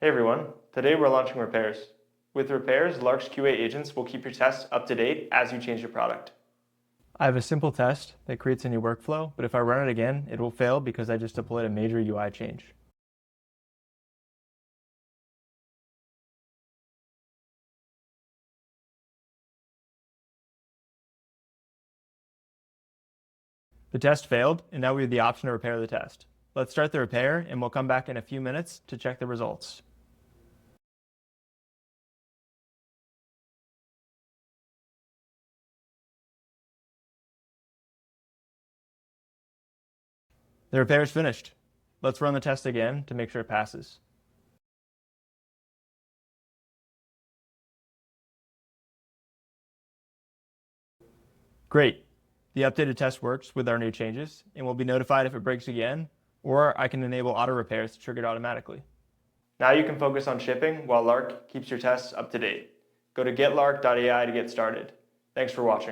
Hey everyone, today we're launching repairs. With repairs, Lark's QA agents will keep your tests up to date as you change your product. I have a simple test that creates a new workflow, but if I run it again, it will fail because I just deployed a major UI change. The test failed, and now we have the option to repair the test. Let's start the repair, and we'll come back in a few minutes to check the results. The repair is finished. Let's run the test again to make sure it passes. Great. The updated test works with our new changes, and we'll be notified if it breaks again, or I can enable auto repairs to trigger it automatically. Now you can focus on shipping while Lark keeps your tests up to date. Go to getlark.ai to get started. Thanks for watching.